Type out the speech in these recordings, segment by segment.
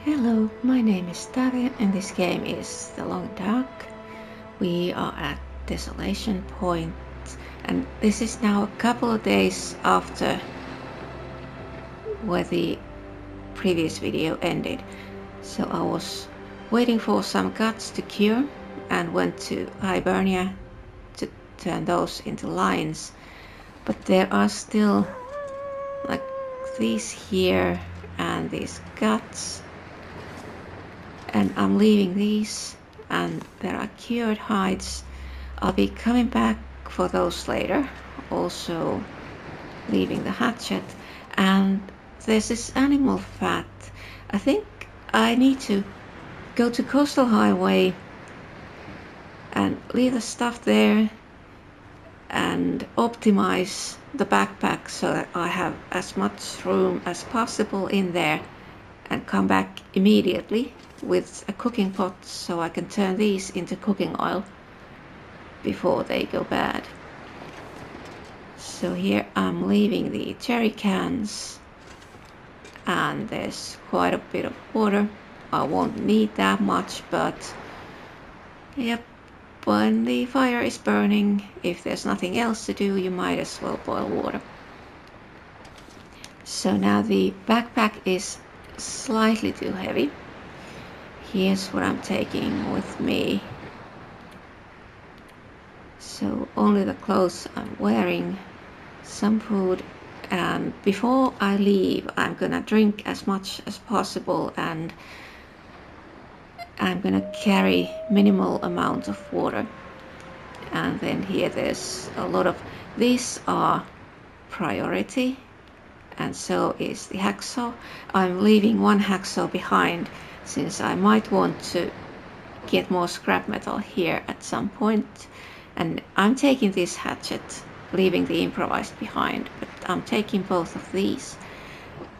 Hello, my name is Tarja and this game is The Long Dark. We are at Desolation Point and this is now a couple of days after where the previous video ended. So I was waiting for some guts to cure and went to Hibernia to turn those into lines. But there are still like these here and these guts. And I'm leaving these, and there are cured hides. I'll be coming back for those later, also leaving the hatchet. And there's this animal fat. I think I need to go to Coastal Highway and leave the stuff there and optimize the backpack so that I have as much room as possible in there, and come back immediately with a cooking pot so I can turn these into cooking oil before they go bad. So here I'm leaving the jerry cans and there's quite a bit of water. I won't need that much, but yep, when the fire is burning, if there's nothing else to do, you might as well boil water. So now the backpack is slightly too heavy. Here's what I'm taking with me. So only the clothes I'm wearing, some food, and before I leave I'm gonna drink as much as possible, and I'm gonna carry minimal amount of water. And then here there's a lot of, these are priority, and so is the hacksaw. I'm leaving one hacksaw behind since I might want to get more scrap metal here at some point. And I'm taking this hatchet, leaving the improvised behind, but I'm taking both of these.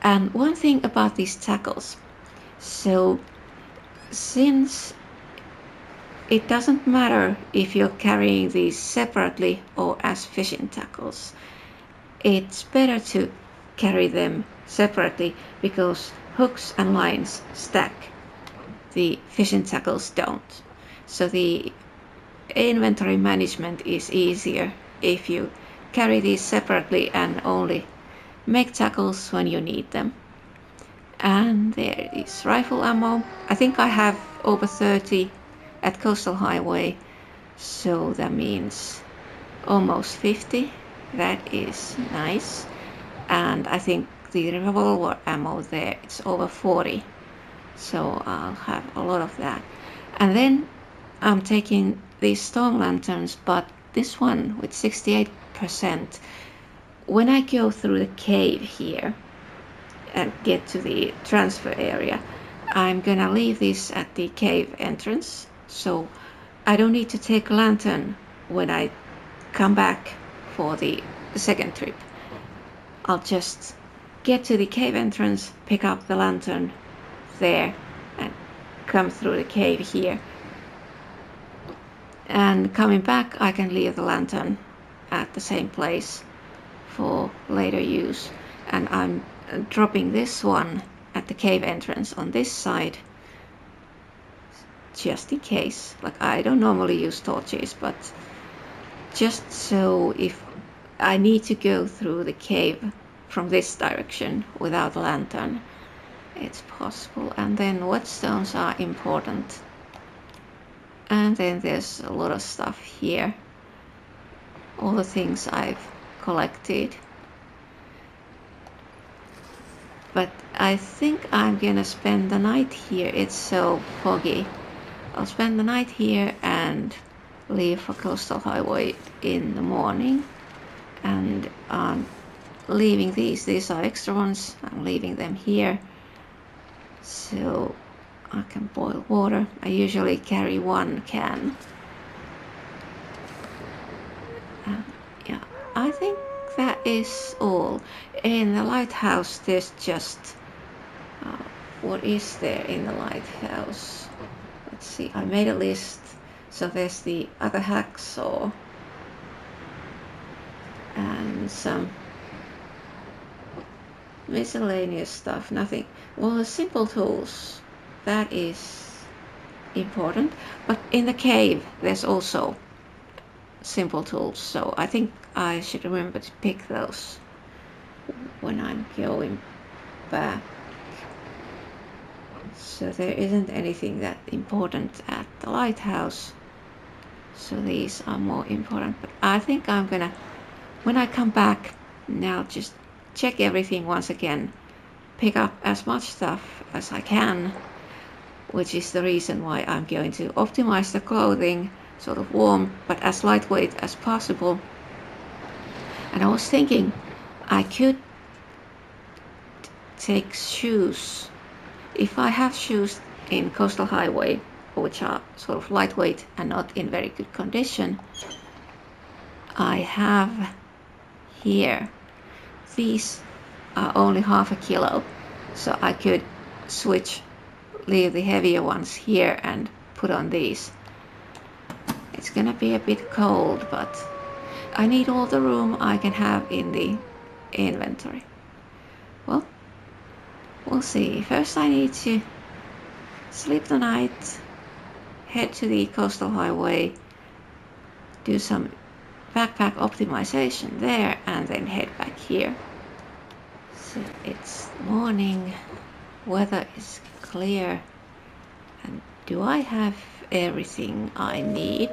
And one thing about these tackles, so since it doesn't matter if you're carrying these separately or as fishing tackles, it's better to carry them separately because hooks and lines stack. The fishing tackles don't. So the inventory management is easier if you carry these separately and only make tackles when you need them. And there is rifle ammo. I think I have over 30 at Coastal Highway, so that means almost 50. That is nice. And I think the revolver ammo there, it's over 40. So I'll have a lot of that. And then I'm taking these storm lanterns, but this one with 68%. When I go through the cave here and get to the transfer area, I'm gonna leave this at the cave entrance, so I don't need to take a lantern when I come back for the second trip. I'll just get to the cave entrance, pick up the lantern there and come through the cave here, and coming back I can leave the lantern at the same place for later use. And I'm dropping this one at the cave entrance on this side just in case. Like, I don't normally use torches, but just so if I need to go through the cave from this direction without a lantern, it's possible. And then whetstones are important. And then there's a lot of stuff here, all the things I've collected. But I think I'm gonna spend the night here. It's so foggy. I'll spend the night here and leave for Coastal Highway in the morning. And I'm leaving these are extra ones, I'm leaving them here so I can boil water. I usually carry one can. Yeah, I think that is all. In the lighthouse there's just what is there in the lighthouse? Let's see, I made a list. So there's the other hacksaw and some miscellaneous stuff. Nothing, well, the simple tools that is important. But in the cave there's also simple tools, so I think I should remember to pick those when I'm going back. So there isn't anything that important at the lighthouse, so these are more important. But I think I'm gonna, when I come back now, just check everything once again, pick up as much stuff as I can, which is the reason why I'm going to optimize the clothing, sort of warm but as lightweight as possible. And I was thinking I could take shoes. If I have shoes in Coastal Highway, which are sort of lightweight and not in very good condition, I have here, these are only half a kilo, so I could switch, leave the heavier ones here and put on these. It's gonna be a bit cold, but I need all the room I can have in the inventory. Well, we'll see. First I need to sleep the night, head to the Coastal Highway, do some backpack optimization there, and then head back here. So it's morning, weather is clear, and do I have everything I need?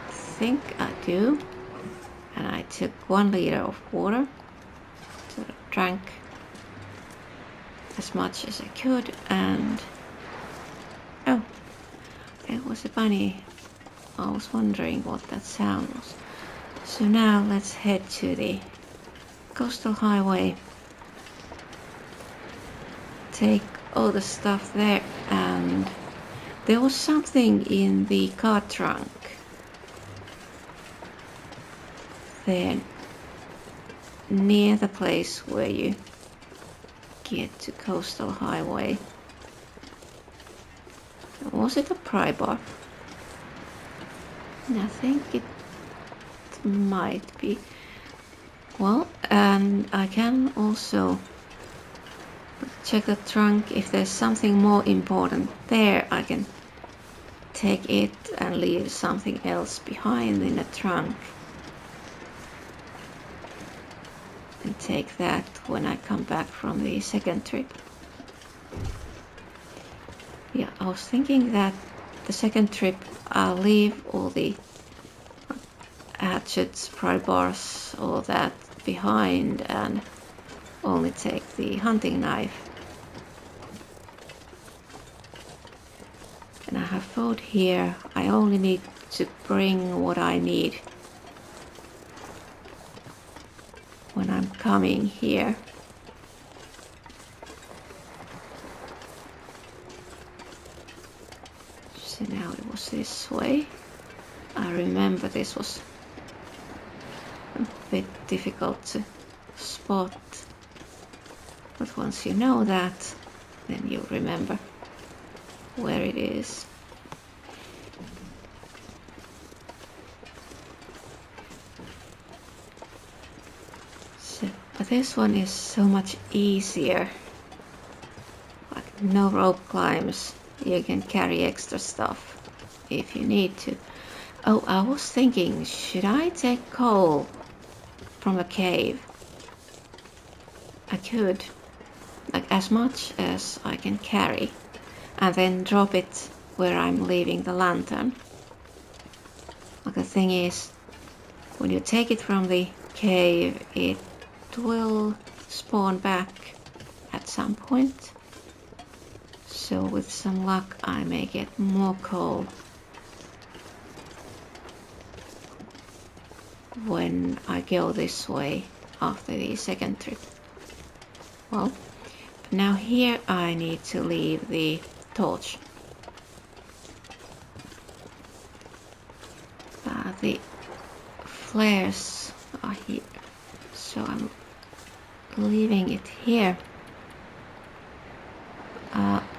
I think I do. And I took 1 liter of water, so I drank as much as I could, and oh, there was a bunny. I was wondering what that sound was. So now let's head to the Coastal Highway, take all the stuff there, and there was something in the car trunk there near the place where you get to Coastal Highway. Was it a pry bar? I think it might be. Well, and I can also check the trunk. If there's something more important there, I can take it and leave something else behind in the trunk and take that when I come back from the second trip. Yeah, I was thinking that the second trip I'll leave all the hatchets, pry bars, all that behind and only take the hunting knife. And I have food here. I only need to bring what I need when I'm coming here. So now it was this way. I remember this was a bit difficult to spot, but once you know that, then you remember where it is. So, but this one is so much easier. Like no rope climbs. You can carry extra stuff if you need to. Oh, I was thinking, should I take coal from a cave? I could, like as much as I can carry, and then drop it where I'm leaving the lantern. But the thing is, when you take it from the cave, it will spawn back at some point. So with some luck I may get more coal when I go this way after the second trip. Well, now here I need to leave the torch. The flares are here, so I'm leaving it here.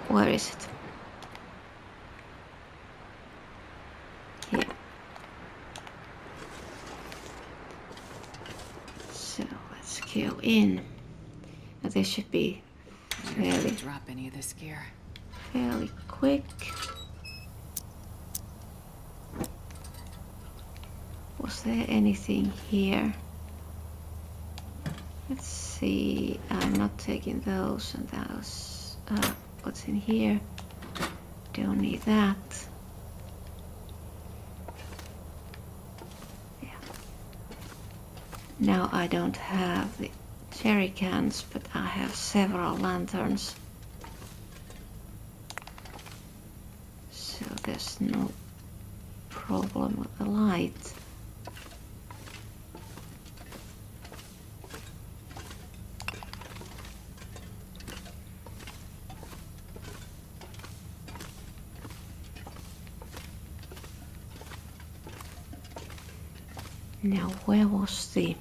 Where is it? Here. So let's go in. Now there should be fairly, drop any of this gear. fairly quick. Was there anything here? Let's see. I'm not taking those and those. What's in here? Don't need that. Yeah. Now I don't have the jerry cans, but I have several lanterns. So there's no problem with the light. Now, where was the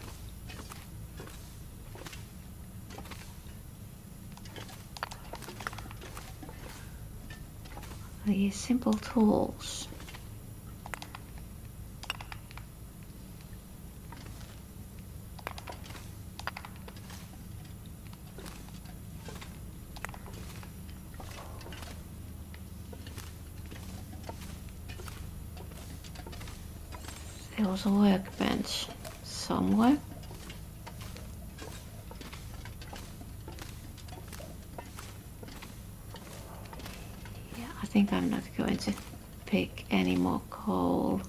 simple tools? There was a workbench somewhere. Yeah, I think I'm not going to pick any more coal.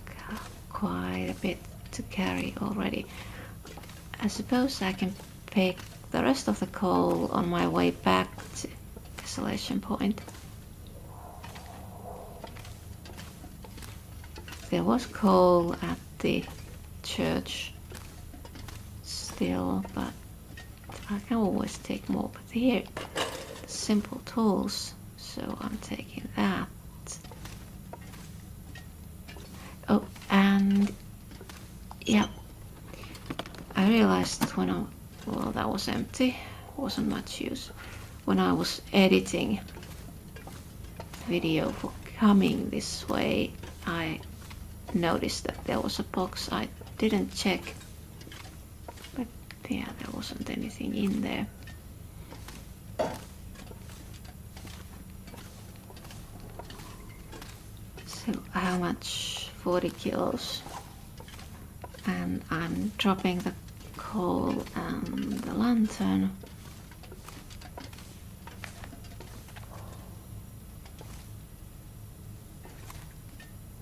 Got quite a bit to carry already. I suppose I can pick the rest of the coal on my way back to Desolation Point. There was coal at the church still, but I can always take more. But here, simple tools, so I'm taking that. Oh, and yeah, I realized when well, that was empty, wasn't much use. When I was editing the video for coming this way, I noticed that there was a box I didn't check, but yeah, there wasn't anything in there. So how much? 40 kilos. And I'm dropping the coal and the lantern.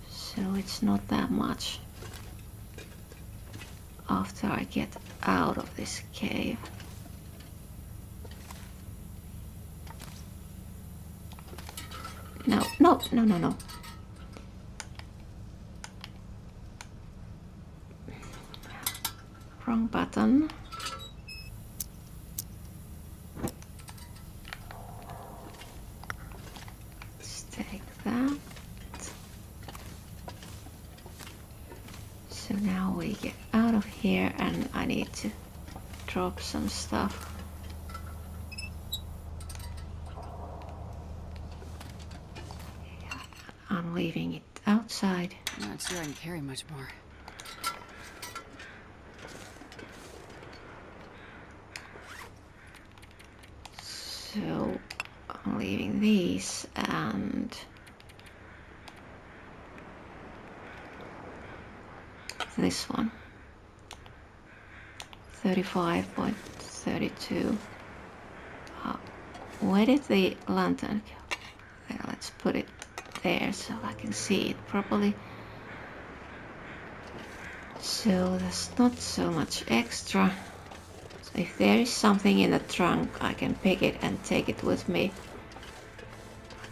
So it's not that much after I get out of this cave. No, no, no, no, no. Wrong button. Let's take that. So now we get out of here and I need to drop some stuff. I'm leaving it outside. I'm not sure I can carry much more. So I'm leaving these and this one. 35.32. Where did the lantern go? There, let's put it there so I can see it properly. So there's not so much extra. So if there is something in the trunk, I can pick it and take it with me.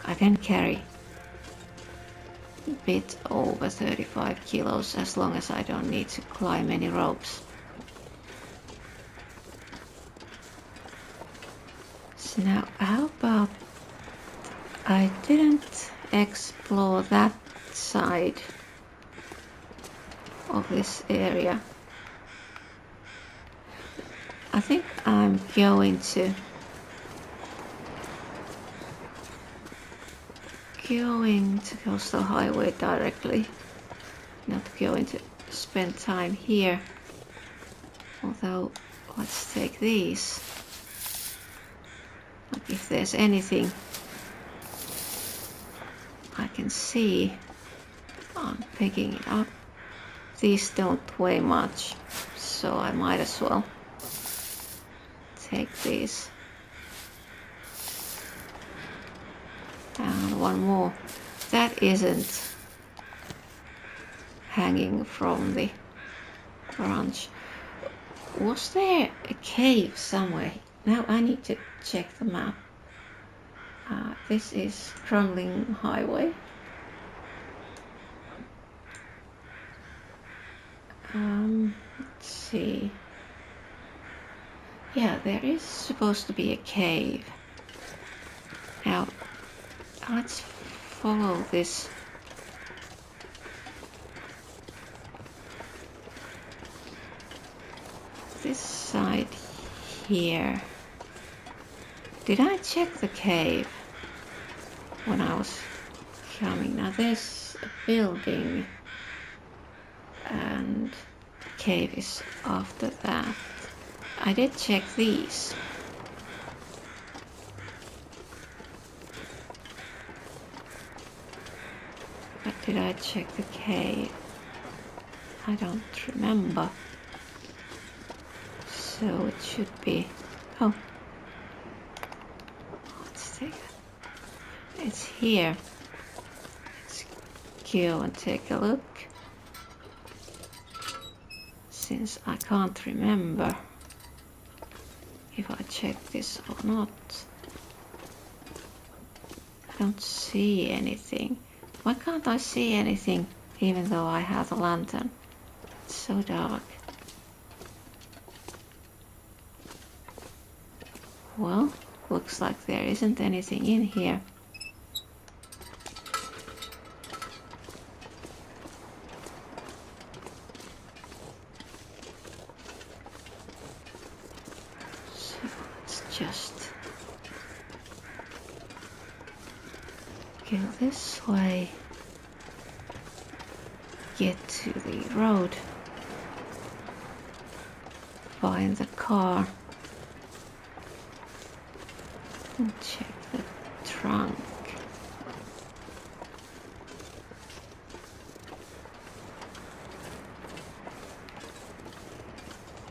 I can carry a bit over 35 kilos as long as I don't need to climb any ropes. So now how about I didn't explore that side of this area. I think I'm going to Coastal Highway directly, not going to spend time here. Although, let's take these. Like if there's anything I can see, I'm picking it up. These don't weigh much, so I might as well take these. And one more. That isn't hanging from the branch. Was there a cave somewhere? Now I need to check the map. This is crumbling highway. Let's see. Yeah, there is supposed to be a cave. Now, let's follow this. This side here. Did I check the cave when I was coming? Now there's a building and the cave is after that. I did check these. But did I check the cave? I don't remember. So it should be... Oh. Let's take it. It's here. Let's go and take a look. Since I can't remember if I checked this or not. I don't see anything. Why can't I see anything even though I have the lantern? It's so dark. Well, looks like there isn't anything in here. So let's just go this way. Get to the road. Find the car. And check the trunk.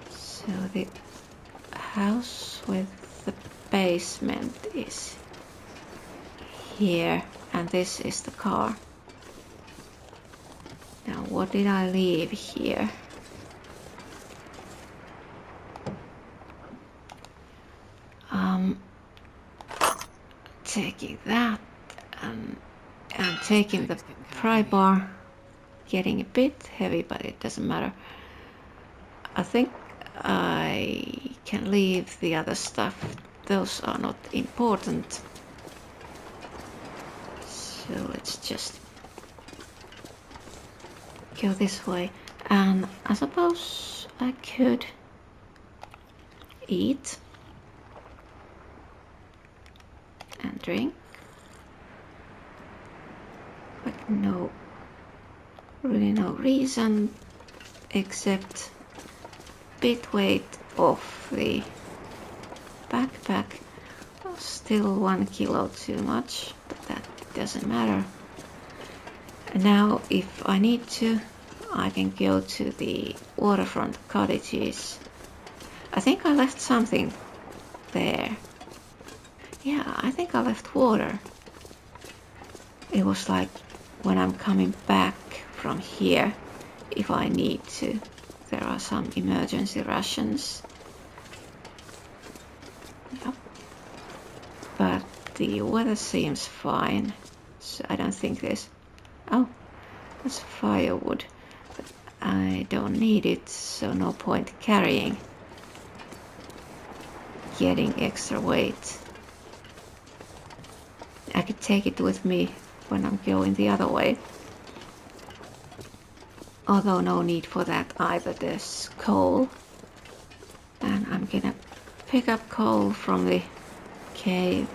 So the house with the basement is here, and this is the car. Now what did I leave here? Taking that and taking the pry bar, getting a bit heavy, but it doesn't matter. I think I can leave the other stuff. Those are not important. So let's just go this way. And I suppose I could eat and drink, but really no reason except bit weight of the backpack. Still 1 kilo too much, but that doesn't matter. And now if I need to, I can go to the waterfront cottages. I think I left something there. Yeah, I think I left water. It was like when I'm coming back from here, if I need to, there are some emergency rations. Yep. But the weather seems fine, so I don't think there's... Oh, that's firewood. But I don't need it, so no point carrying. Getting extra weight. I could take it with me when I'm going the other way. Although no need for that either, there's coal. And I'm gonna pick up coal from the cave.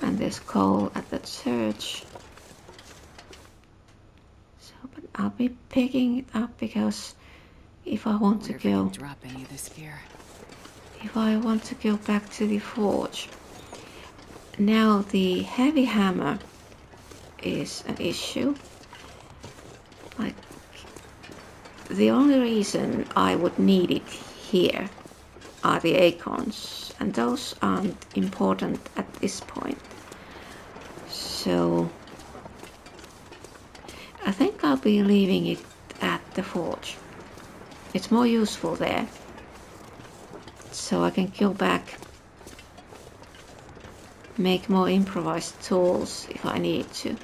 And there's coal at the church. So, but I'll be picking it up because if I want to Wonder if I can go, drop any of this gear. if I want to go back to the forge. Now the heavy hammer is an issue. Like, the only reason I would need it here are the acorns, and those aren't important at this point. So I think I'll be leaving it at the forge. It's more useful there. So I can go back, make more improvised tools if I need to.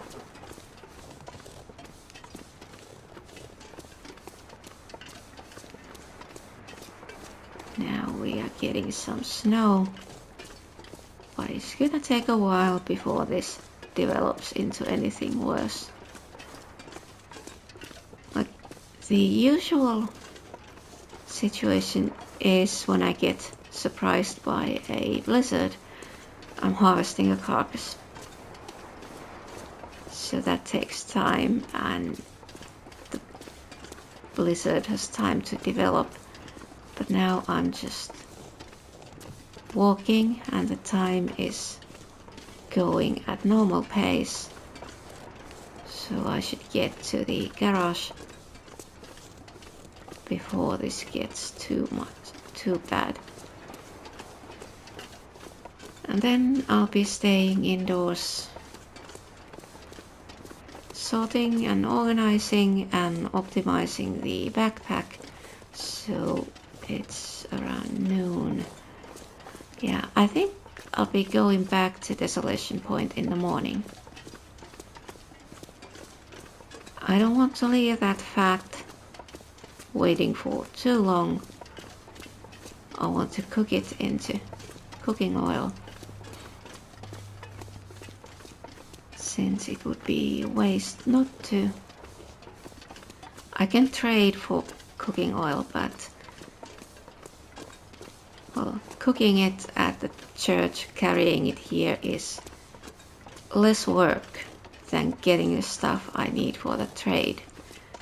Now we are getting some snow, but it's gonna take a while before this develops into anything worse. Like, the usual situation is when I get surprised by a blizzard, I'm harvesting a carcass. So that takes time, and the blizzard has time to develop. But now I'm just walking and the time is going at normal pace. So I should get to the garage before this gets too bad. And then I'll be staying indoors, sorting and organizing and optimizing the backpack. So it's around noon. Yeah, I think I'll be going back to Desolation Point in the morning. I don't want to leave that fat waiting for too long. I want to cook it into cooking oil, since it would be waste not to. I can trade for cooking oil, but well, cooking it at the church, carrying it here is less work than getting the stuff I need for the trade,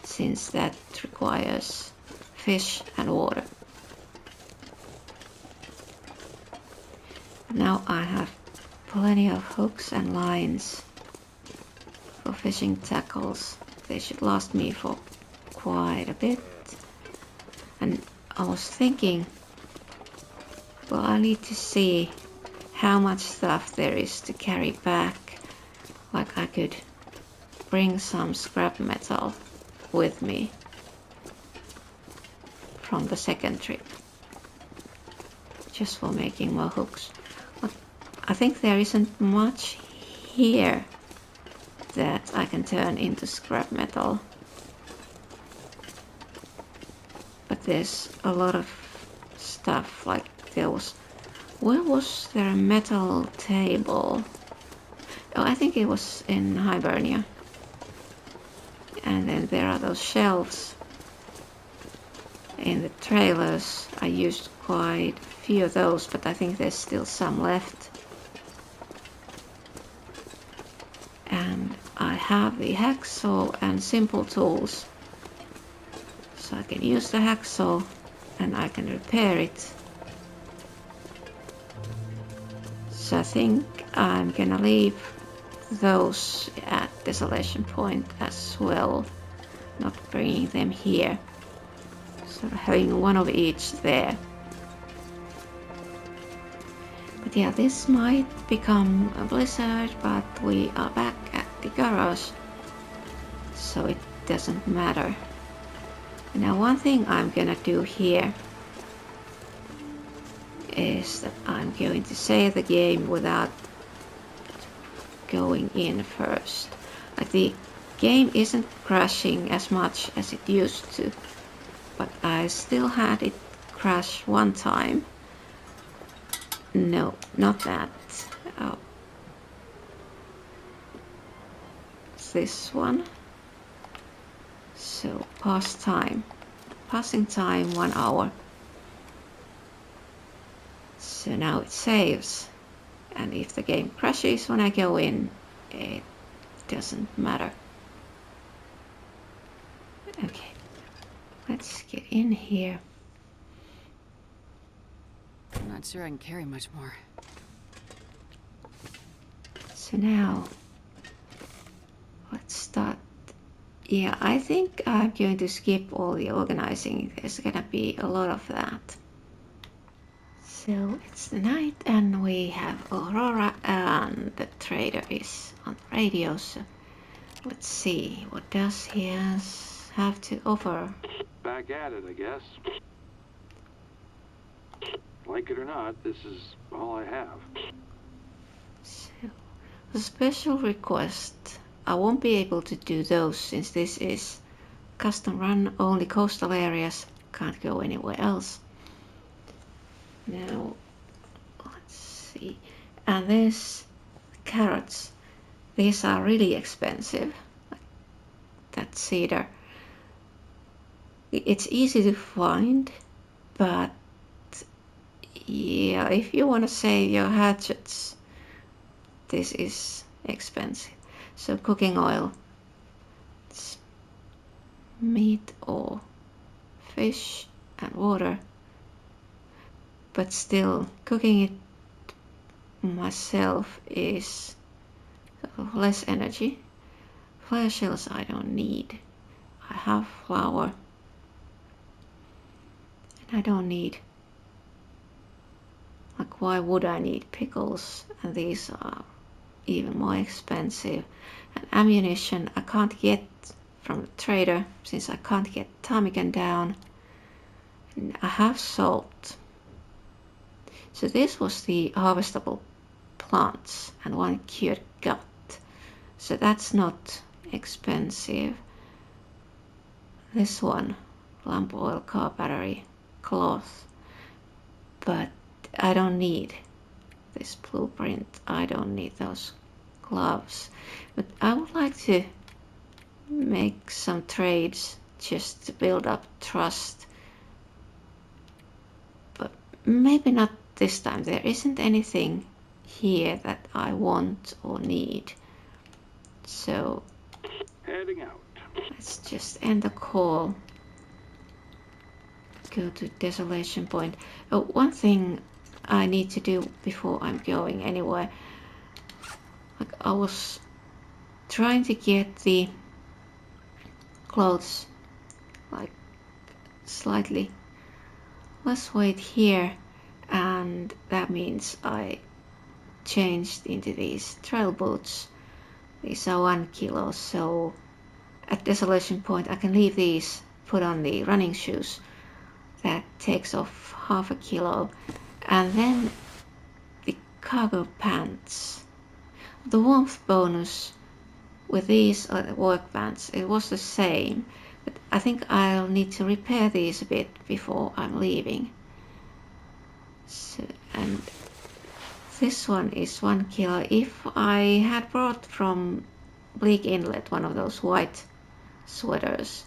since that requires fish and water. Now I have plenty of hooks and lines for fishing tackles. They should last me for quite a bit. And I was thinking, well, I need to see how much stuff there is to carry back. Like, I could bring some scrap metal with me from the second trip, just for making more hooks. But I think there isn't much here that I can turn into scrap metal. But there's a lot of stuff, like where was there a metal table? Oh, I think it was in Hibernia. And then there are those shelves in the trailers. I used quite a few of those, but I think there's still some left. And I have the hacksaw and simple tools. So I can use the hacksaw and I can repair it. So I think I'm gonna leave those at Desolation Point as well, not bringing them here. So having one of each there. But yeah, this might become a blizzard, but we are back at the garage, so it doesn't matter. Now, one thing I'm gonna do here is that I'm going to save the game without going in first. Like, the game isn't crashing as much as it used to, but I still had it crash one time. No, not that. Oh. It's this one. So passing time 1 hour. So now it saves, and if the game crashes when I go in, it doesn't matter. Okay, let's get in here. I'm not sure I can carry much more. So now, let's start. Yeah, I think I'm going to skip all the organizing. There's gonna be a lot of that. So it's the night and we have Aurora and the trader is on the radio. So let's see, what does he have to offer? Back at it, I guess. Like it or not, this is all I have. So, a special request. I won't be able to do those since this is custom run, only coastal areas, can't go anywhere else. Now, let's see. And there's carrots. These are really expensive. That cedar. It's easy to find, but yeah, if you want to save your hatchets, this is expensive. So cooking oil, it's meat or fish and water, but still cooking it myself is less energy. Flare shells I don't need. I have flour and I don't need, like, why would I need pickles? And these are even more expensive. And ammunition I can't get from the trader since I can't get ptarmigan down. And I have salt. So this was the harvestable plants and one cured gut. So that's not expensive. This one, lamp oil, car battery, cloth. But I don't need this blueprint. I don't need those gloves. But I would like to make some trades just to build up trust. But maybe not this time. There isn't anything here that I want or need. So Heading out. let's just end the call. Go to Desolation Point. Oh, one thing I need to do before I'm going anywhere. Like, I was trying to get the clothes like slightly less weight here, and that means I changed into these trail boots. These are 1 kilo, so at Desolation Point I can leave these, put on the running shoes. That takes off half a kilo. And then the cargo pants. The warmth bonus with these work pants, it was the same, but I think I'll need to repair these a bit before I'm leaving. So, and this one is 1 kilo. If I had brought from Bleak Inlet one of those white sweaters,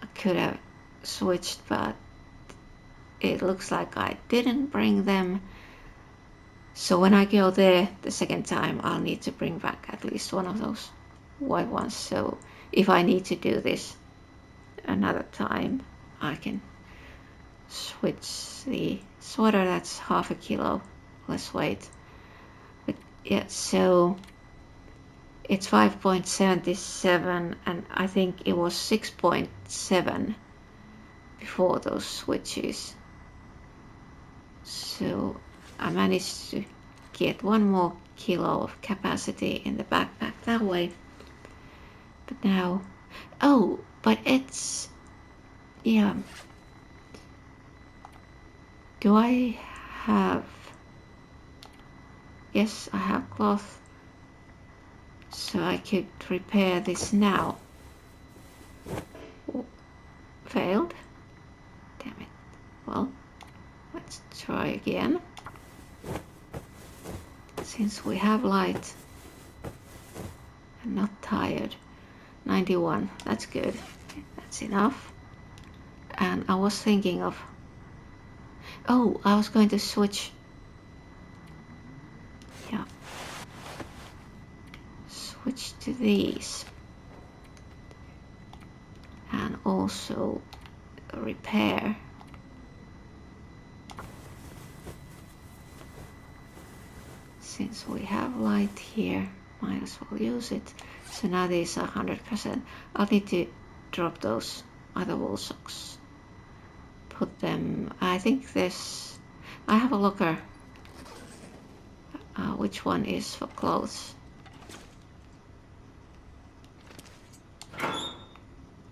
I could have switched, but it looks like I didn't bring them. So when I go there the second time, I'll need to bring back at least one of those white ones. So if I need to do this another time, I can switch the sweater that's half a kilo less weight. But yeah, so it's 5.77 and I think it was 6.7 before those switches. So I managed to get 1 more kilo of capacity in the backpack that way. But now, oh, but it's, yeah. Do I have, yes, I have cloth. So I could repair this now. Oh, failed. Damn it. Well, let's try again. Since we have light and not tired. 91, that's good. That's enough. And I was thinking of, oh, I was going to switch. Yeah. Switch to these. And also repair. Since we have light here, might as well use it. So now these are 100%. I'll need to drop those other wool socks. Put them, I think this, I have a locker. Which one is for clothes?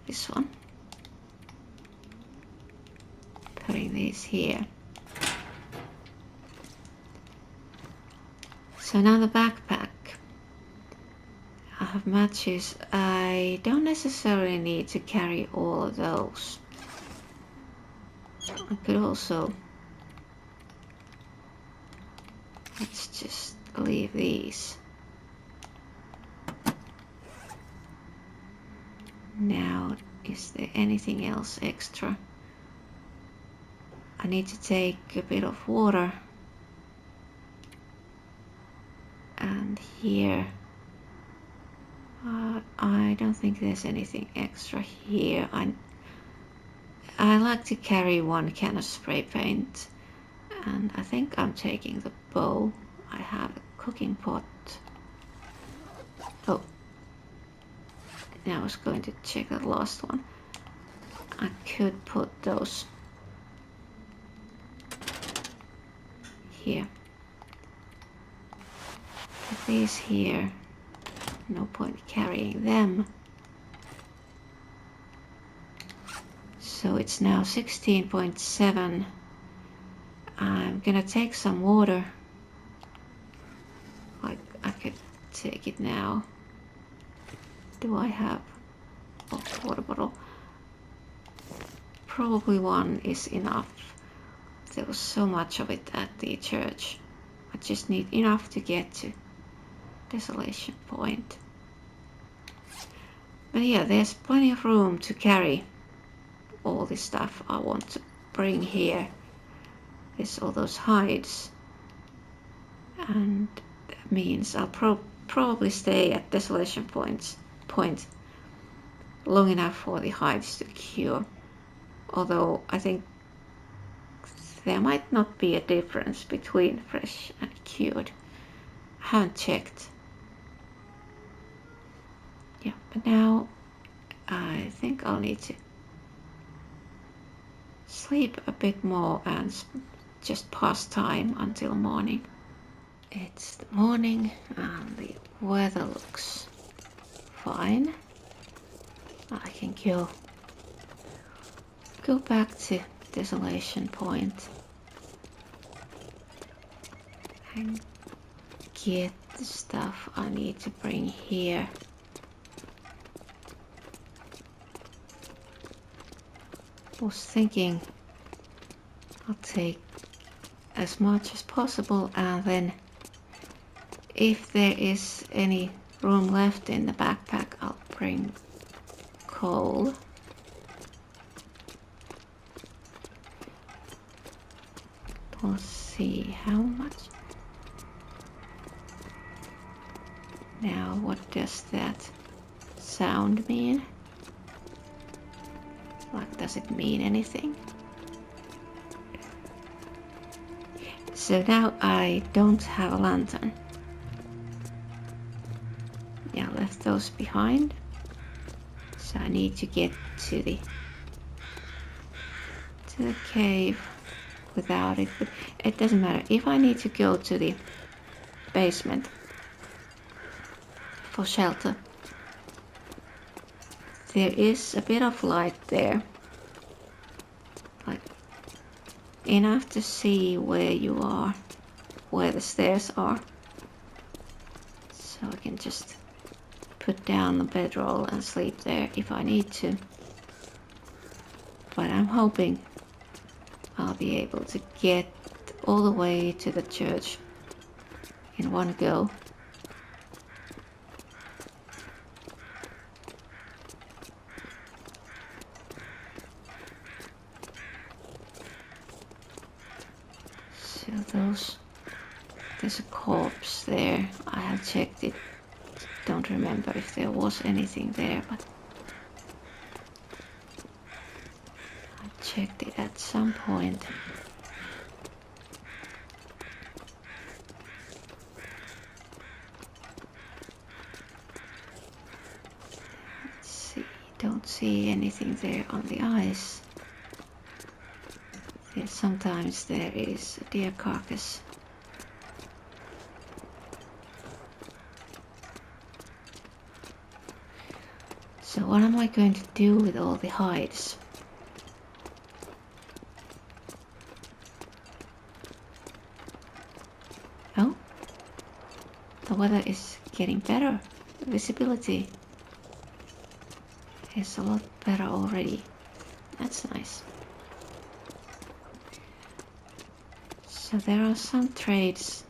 This one. Putting these here. So now the backpack. I have matches. I don't necessarily need to carry all of those. I could also, let's just leave these. Now, is there anything else extra? I need to take a bit of water. And here, I don't think there's anything extra here. I like to carry one can of spray paint, and I think I'm taking the bow. I have a cooking pot. Oh, I was going to check the last one. I could put those here. Put these here. No point carrying them. So it's now 16.7. I'm gonna take some water. Like, I could take it now. Do I have a water bottle? Probably one is enough. There was so much of it at the church. I just need enough to get to Desolation Point. But yeah, there's plenty of room to carry all this stuff I want to bring here. There's all those hides, and that means I'll probably stay at Desolation Point long enough for the hides to cure. Although I think there might not be a difference between fresh and cured. I haven't checked. Yeah, but now I think I'll need to sleep a bit more and just pass time until morning. It's the morning and the weather looks fine. I can go back to Desolation Point and get the stuff I need to bring here. I was thinking I'll take as much as possible, and then if there is any room left in the backpack, I'll bring coal. We'll see how much. Now, what does that sound mean? Like, does it mean anything? So now I don't have a lantern. Yeah, I left those behind. So I need to get to the cave without it, but it doesn't matter. If I need to go to the basement for shelter, there is a bit of light there, like enough to see where you are, where the stairs are, so I can just put down the bedroll and sleep there if I need to. But I'm hoping I'll be able to get all the way to the church in one go. So there's a corpse there. I have checked it. Don't remember if there was anything there, but checked it at some point. Let's see, don't see anything there on the ice. Sometimes there is a deer carcass. So what am I going to do with all the hides? Oh, the weather is getting better. The visibility is a lot better already. That's nice. So there are some trades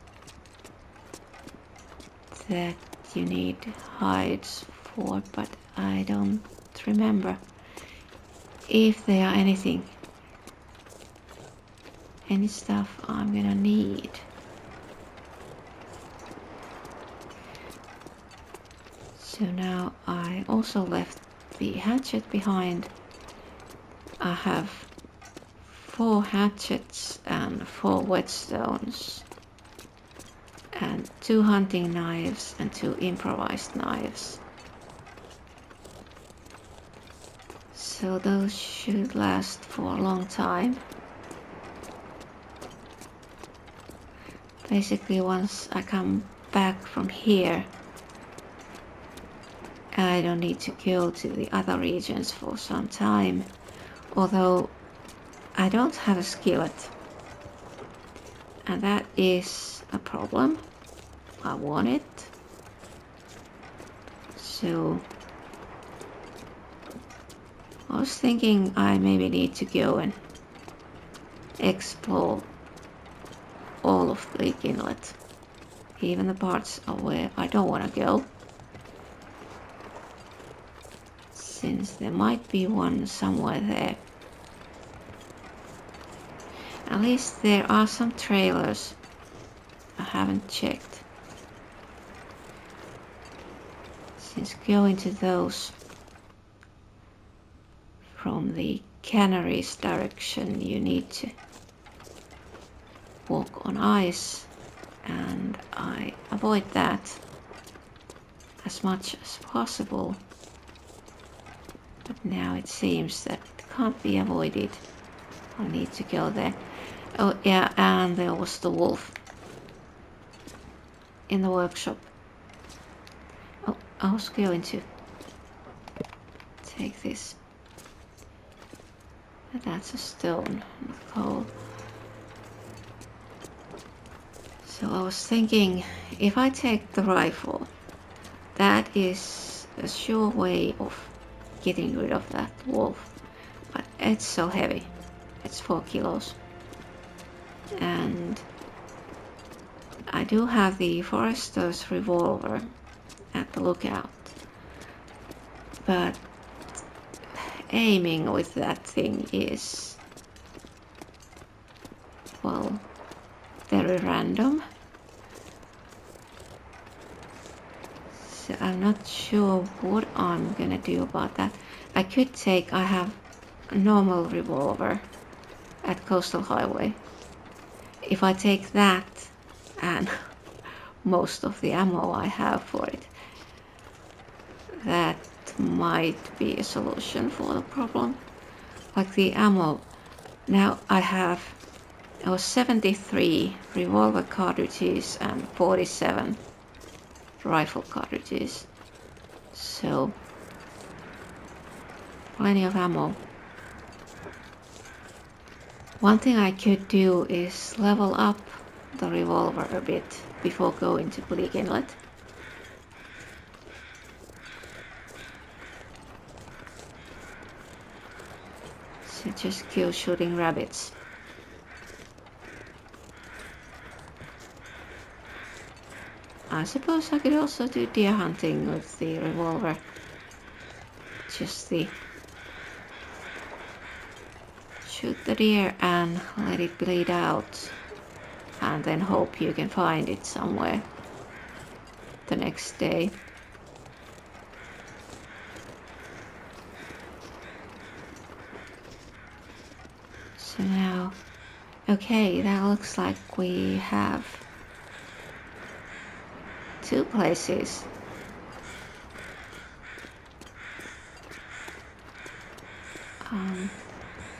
that you need hides for, but I don't remember if there are any stuff I'm gonna need. So now I also left the hatchet behind. I have 4 hatchets and 4 whetstones and 2 hunting knives and 2 improvised knives. So those should last for a long time. Basically, once I come back from here, I don't need to go to the other regions for some time. Although I don't have a skillet, and that is a problem. I want it. So I was thinking I maybe need to go and explore all of Bleak Inlet, even the parts of where I don't want to go, since there might be one somewhere there. At least there are some trailers I haven't checked, since going to those from the Canaries direction you need to walk on ice, and I avoid that as much as possible. But now it seems that it can't be avoided. I need to go there. Oh yeah, and there was the wolf in the workshop. Oh, I was going to take this. That's a stone, not coal. So I was thinking, if I take the rifle, that is a sure way of getting rid of that wolf. But it's so heavy. It's 4 kilos. And I do have the forester's revolver at the lookout. But aiming with that thing is, well, very random. So I'm not sure what I'm gonna do about that. I could take, I have a normal revolver at Coastal Highway. If I take that and most of the ammo I have for it, that might be a solution for the problem. Like the ammo, now I was 73 revolver cartridges and 47 rifle cartridges, so plenty of ammo. One thing I could do is level up the revolver a bit before going to Bleak Inlet. So just kill shooting rabbits. I suppose I could also do deer hunting with the revolver. Just shoot the deer and let it bleed out, and then hope you can find it somewhere the next day. So now, okay, that looks like we have 2 places.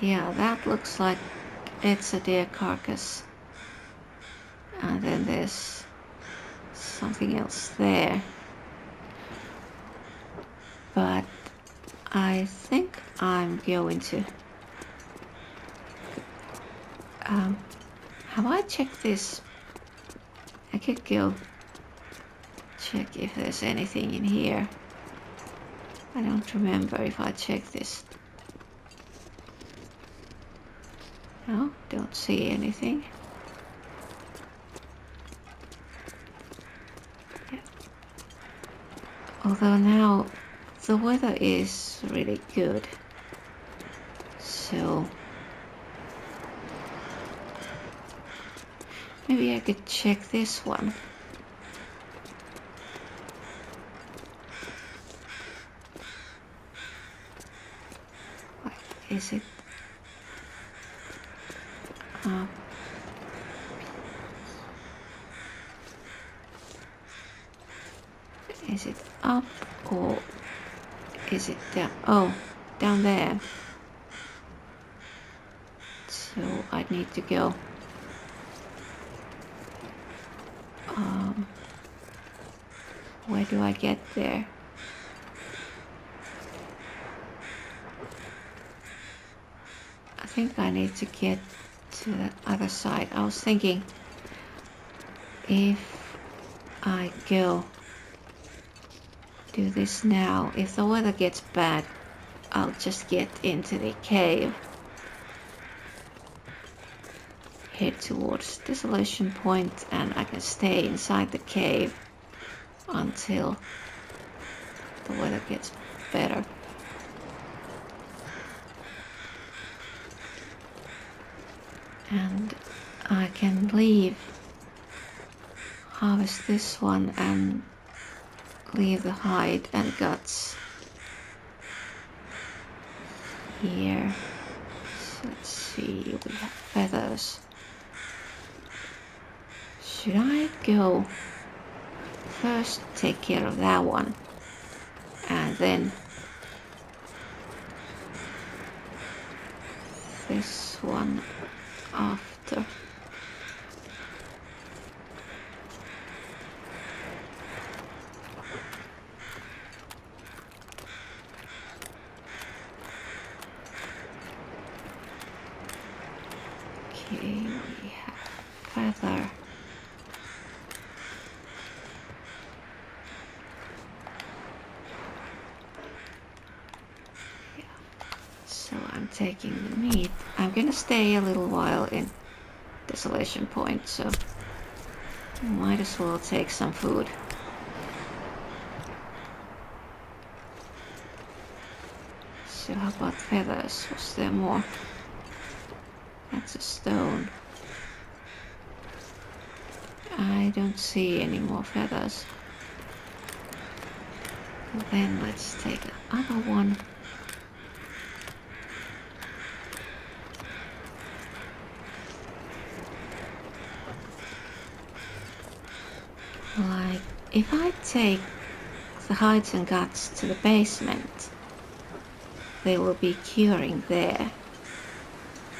Yeah, that looks like it's a deer carcass. And then there's something else there. But I think I'm going to... have I checked this? I could go check if there's anything in here. I don't remember if I checked this. No, don't see anything. Yeah. Although now the weather is really good, so maybe I could check this one. What is it? Is it up or is it down? Oh, down there. So I need to go. Where do I get there? I think I need to get to the other side. I was thinking if I go do this now, if the weather gets bad, I'll just get into the cave, head towards Desolation Point, and I can stay inside the cave until the weather gets better. And I can leave, harvest this one and leave the hide and guts here. So let's see, we have feathers. Should I go first take care of that one and then this one after? Okay, we have feather. Yeah. So I'm taking the meat. I'm gonna stay a little while in Desolation Point, so might as well take some food. So how about feathers? Was there more? That's a stone. I don't see any more feathers. Then let's take the other one. Like, if I take the hides and guts to the basement, they will be curing there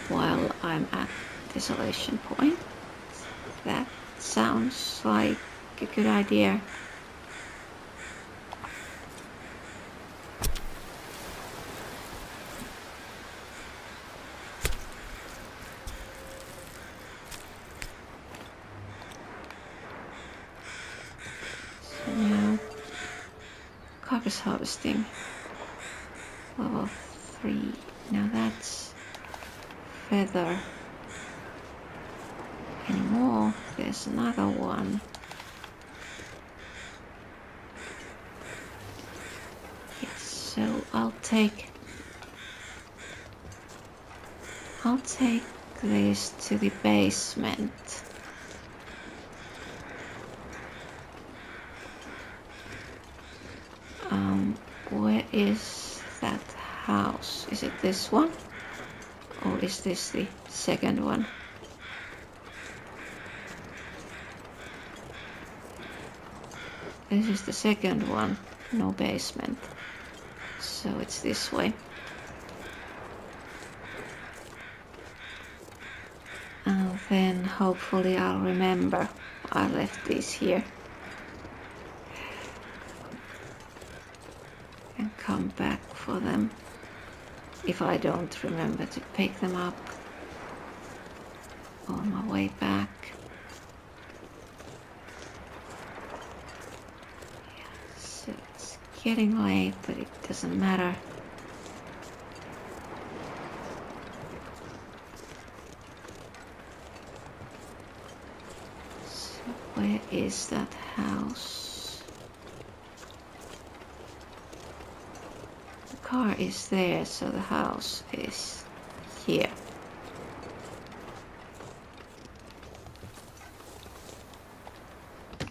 while I'm at Desolation Point. That sounds like a good idea. So now, carcass harvesting, level 3. Now that's feather. Any more? There's another one. Yes, so I'll take this to the basement. Where is that house? Is it this one? Or is this the second one? This is the second one, no basement. So it's this way. And then hopefully I'll remember I left these here. And come back for them if I don't remember to pick them up on my way back. So it's getting late, but it doesn't matter. So where is that house? The car is there, so the house is here.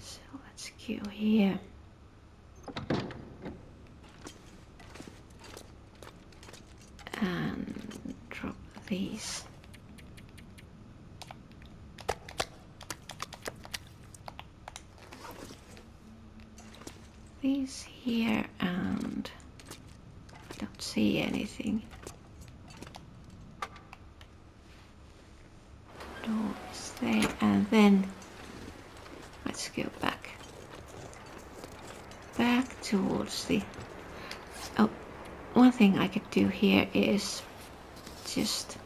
So let's go here. And drop these. These here, and I don't see anything. Door is there, and then let's go back towards the... Oh, one thing I could do here is just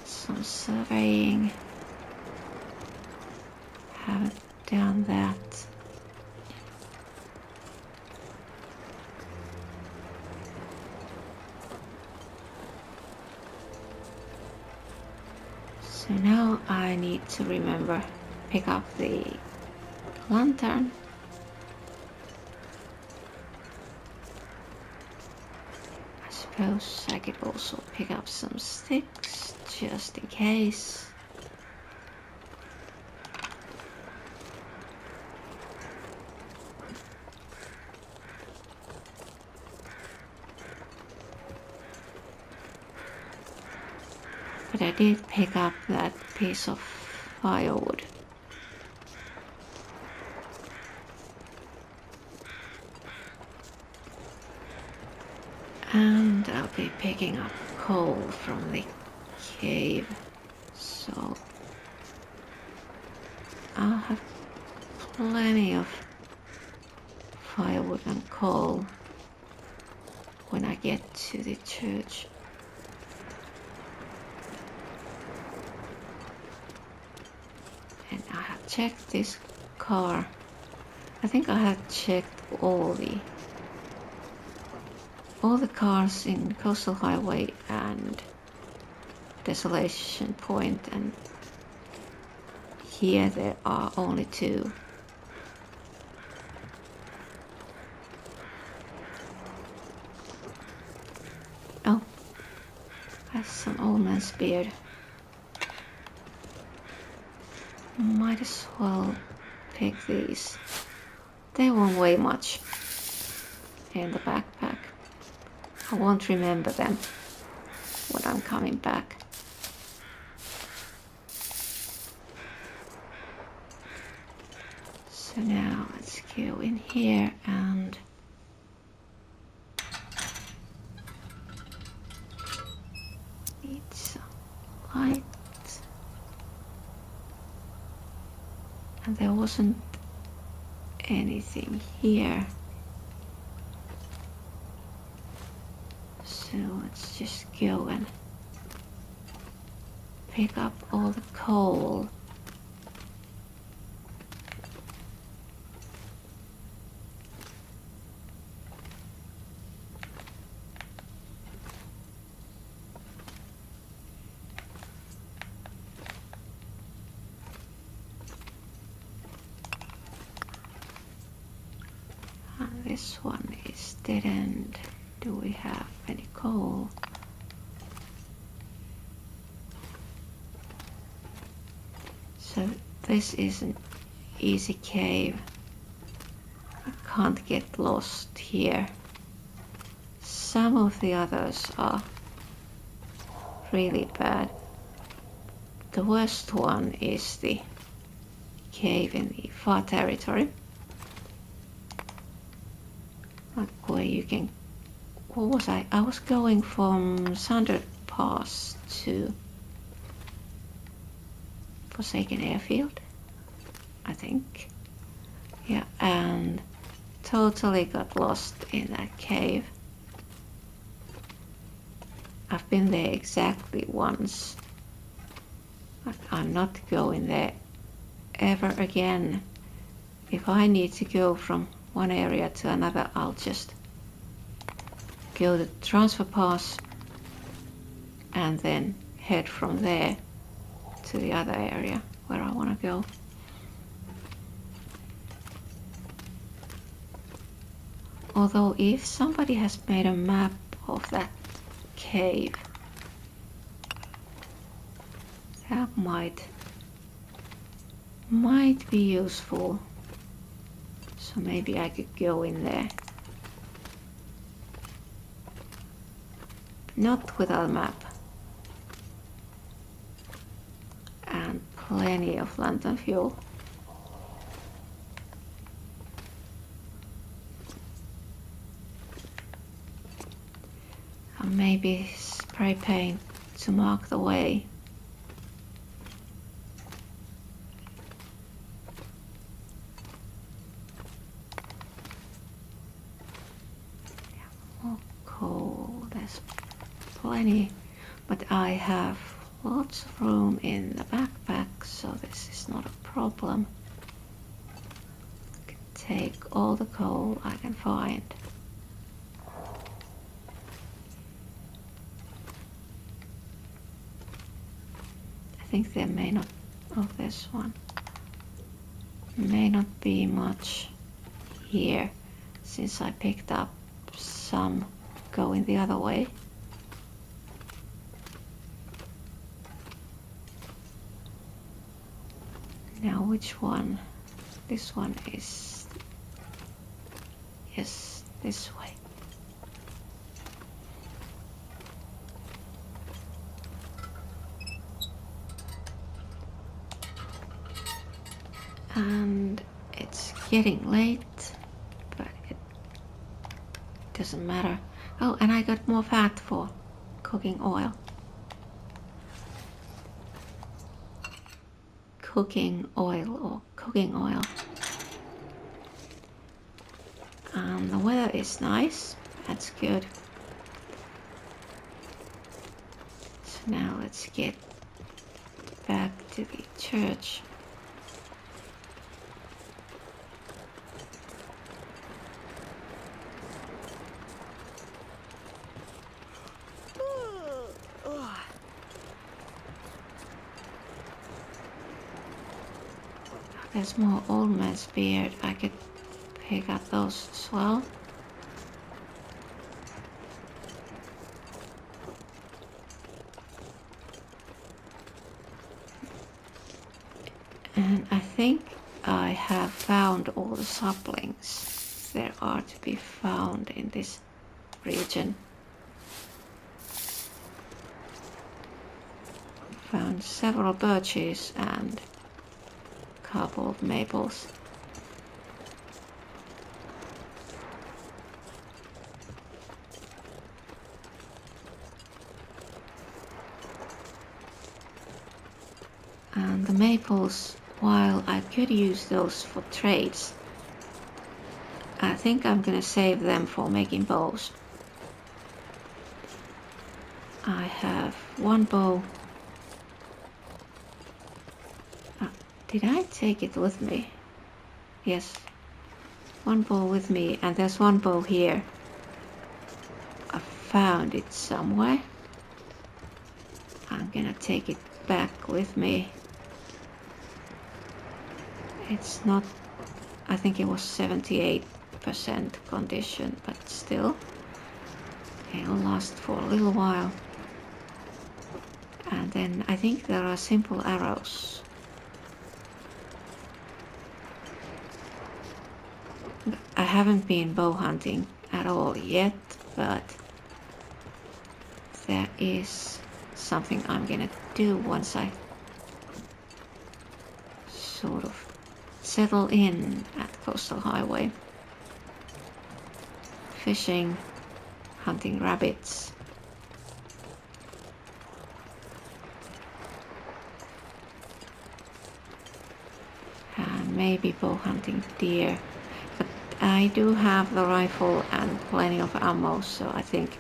some surveying. Haven't done that. So now I need to remember pick up the lantern. I suppose I could also pick up some sticks just in case. But I did pick up that piece of firewood. And I'll be picking up coal from the cave, so I'll have plenty of firewood and coal when I get to the church. And I have checked this car. I think I have checked all the cars in Coastal Highway and Desolation Point, and here there are only 2. Oh, that's some old man's beard. Might as well pick these. They won't weigh much in the backpack. I won't remember them when I'm coming back. So now let's go in here and need some light. And there wasn't anything here. So let's just go and pick up all the coal. And this one is dead end. Do we have any coal? So this is an easy cave. I can't get lost here. some of the others are really bad. The worst one is the cave in the far territory. Like where you can... What was I? I was going from Thunder Pass to Forsaken Airfield, I think. Yeah, and totally got lost in that cave. I've been there exactly once. But I'm not going there ever again. If I need to go from one area to another, I'll just go to transfer pass and then head from there to the other area where I want to go. Although if somebody has made a map of that cave, that might be useful. So maybe I could go in there. Not without a map. And plenty of lantern fuel. And maybe spray paint to mark the way. More coal, there's plenty, but I have lots of room in the backpack, so this is not a problem. I can take all the coal I can find. I think there may not... Oh, there's one. May not be much here, since I picked up some going the other way. Now which one? This one is... Yes, this way. And it's getting late, but it doesn't matter. Oh, and I got more fat for cooking oil. Cooking oil. The weather is nice. That's good. So now let's get back to the church. There's more old man's beard. I could pick up those as well. And I think I have found all the saplings there are to be found in this region. Found several birches and a couple of maples. And the maples, while I could use those for trades, I think I'm gonna save them for making bows. I have one bow. Did I take it with me? Yes. One bow with me, and there's one bow here. I found it somewhere. I'm gonna take it back with me. It's not... I think it was 78% condition, but still. It'll last for a little while. And then I think there are simple arrows. I haven't been bow hunting at all yet, but there is something I'm gonna do once I sort of settle in at Coastal Highway. Fishing, hunting rabbits. And maybe bow hunting deer. But I do have the rifle and plenty of ammo, so I think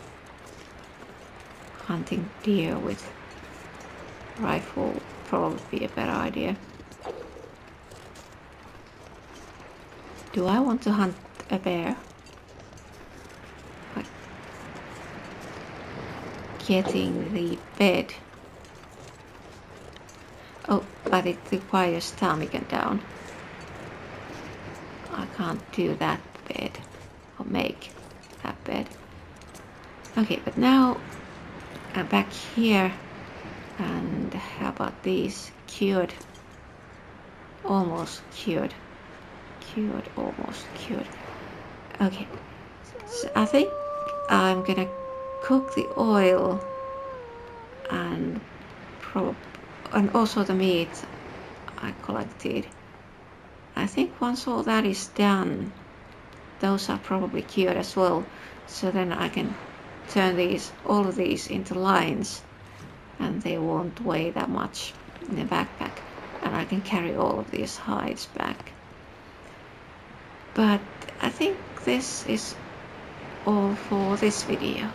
hunting deer with rifle would probably be a better idea. Do I want to hunt a bear? Like getting the bed. Oh, but it requires ptarmigan down. I can't do that bed or make that bed. Okay, but now I'm back here. And how about these? Cured. Almost cured. Cured, almost cured. Okay, so I think I'm gonna cook the oil and also the meat I collected. I think once all that is done, those are probably cured as well. So then I can turn all of these into lines, and they won't weigh that much in the backpack, and I can carry all of these hides back. But I think this is all for this video.